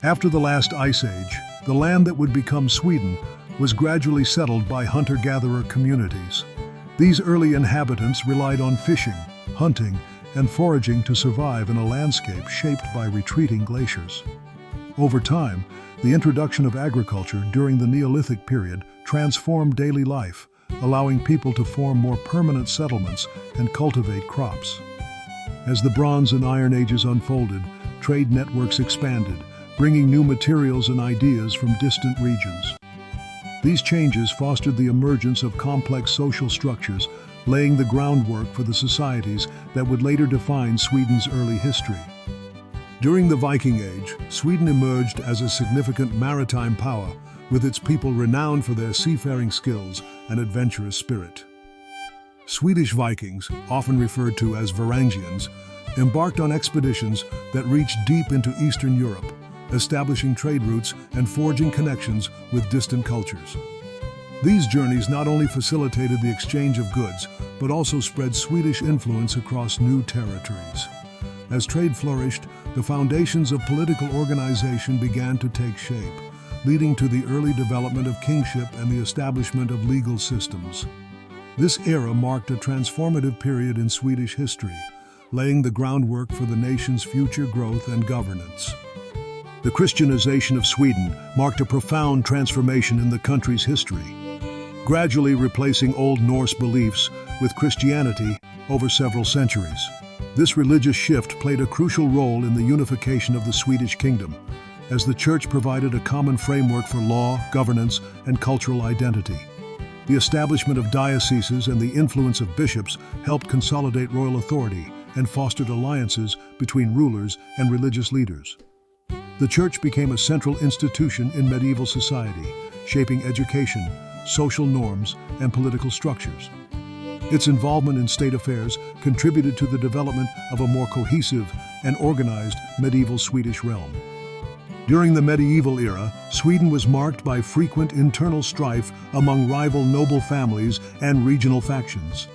After the last ice age, the land that would become Sweden was gradually settled by hunter-gatherer communities. These early inhabitants relied on fishing, hunting, and foraging to survive in a landscape shaped by retreating glaciers. Over time, the introduction of agriculture during the Neolithic period transformed daily life, allowing people to form more permanent settlements and cultivate crops. As the Bronze and Iron Ages unfolded, trade networks expanded, bringing new materials and ideas from distant regions. These changes fostered the emergence of complex social structures, laying the groundwork for the societies that would later define Sweden's early history. During the Viking Age, Sweden emerged as a significant maritime power, with its people renowned for their seafaring skills and adventurous spirit. Swedish Vikings, often referred to as Varangians, embarked on expeditions that reached deep into Eastern Europe, establishing trade routes and forging connections with distant cultures. These journeys not only facilitated the exchange of goods, but also spread Swedish influence across new territories. As trade flourished, the foundations of political organization began to take shape, leading to the early development of kingship and the establishment of legal systems. This era marked a transformative period in Swedish history, laying the groundwork for the nation's future growth and governance. The Christianization of Sweden marked a profound transformation in the country's history, gradually replacing Old Norse beliefs with Christianity over several centuries. This religious shift played a crucial role in the unification of the Swedish kingdom, as the Church provided a common framework for law, governance, and cultural identity. The establishment of dioceses and the influence of bishops helped consolidate royal authority and fostered alliances between rulers and religious leaders. The Church became a central institution in medieval society, shaping education, social norms, and political structures. Its involvement in state affairs contributed to the development of a more cohesive and organized medieval Swedish realm. During the medieval era, Sweden was marked by frequent internal strife among rival noble families and regional factions.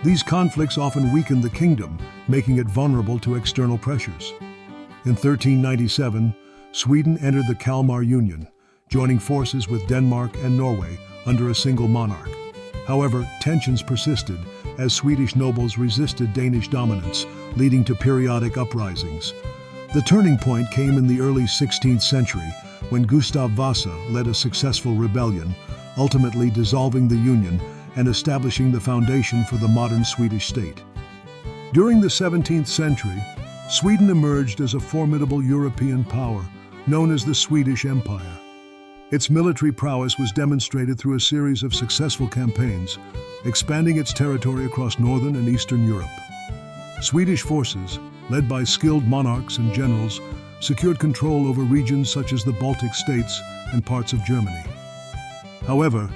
These conflicts often weakened the kingdom, making it vulnerable to external pressures. In 1397, Sweden entered the Kalmar Union, joining forces with Denmark and Norway under a single monarch. However, tensions persisted as Swedish nobles resisted Danish dominance, leading to periodic uprisings. The turning point came in the early 16th century when Gustav Vasa led a successful rebellion, ultimately dissolving the union and establishing the foundation for the modern Swedish state. During the 17th century, Sweden emerged as a formidable European power, known as the Swedish Empire. Its military prowess was demonstrated through a series of successful campaigns, expanding its territory across northern and eastern Europe. Swedish forces, led by skilled monarchs and generals, secured control over regions such as the Baltic states and parts of Germany. However,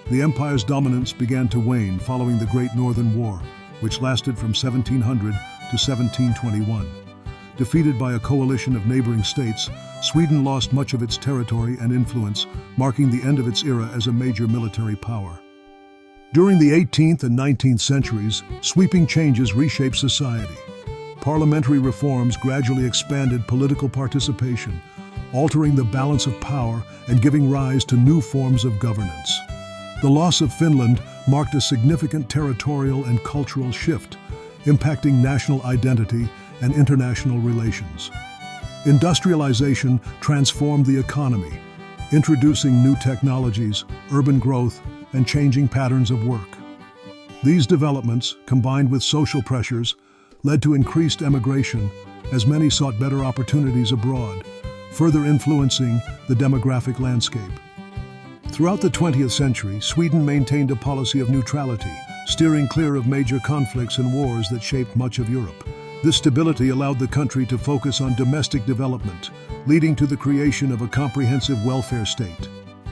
the empire's dominance began to wane following the Great Northern War, which lasted from 1700 to 1721. Defeated by a coalition of neighboring states, Sweden lost much of its territory and influence, marking the end of its era as a major military power. During the 18th and 19th centuries, sweeping changes reshaped society. Parliamentary reforms gradually expanded political participation, altering the balance of power and giving rise to new forms of governance. The loss of Finland marked a significant territorial and cultural shift, impacting national identity and international relations. Industrialization transformed the economy, introducing new technologies, urban growth, and changing patterns of work. These developments, combined with social pressures, led to increased emigration as many sought better opportunities abroad, further influencing the demographic landscape. Throughout the 20th century, Sweden maintained a policy of neutrality, steering clear of major conflicts and wars that shaped much of Europe. This stability allowed the country to focus on domestic development, leading to the creation of a comprehensive welfare state.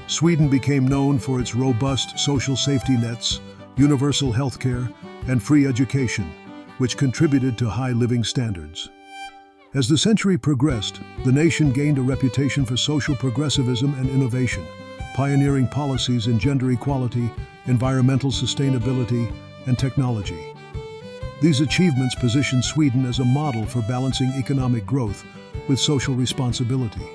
Sweden became known for its robust social safety nets, universal healthcare, and free education, which contributed to high living standards. As the century progressed, the nation gained a reputation for social progressivism and innovation, pioneering policies in gender equality, environmental sustainability, and technology. These achievements position Sweden as a model for balancing economic growth with social responsibility.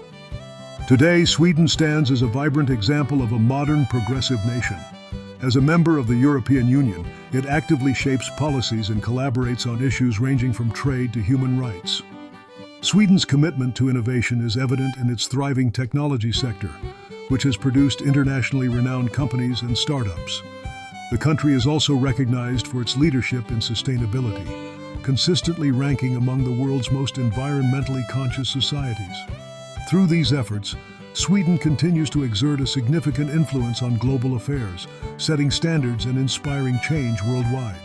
Today, Sweden stands as a vibrant example of a modern, progressive nation. As a member of the European Union, it actively shapes policies and collaborates on issues ranging from trade to human rights. Sweden's commitment to innovation is evident in its thriving technology sector, which has produced internationally renowned companies and startups. The country is also recognized for its leadership in sustainability, consistently ranking among the world's most environmentally conscious societies. Through these efforts, Sweden continues to exert a significant influence on global affairs, setting standards and inspiring change worldwide.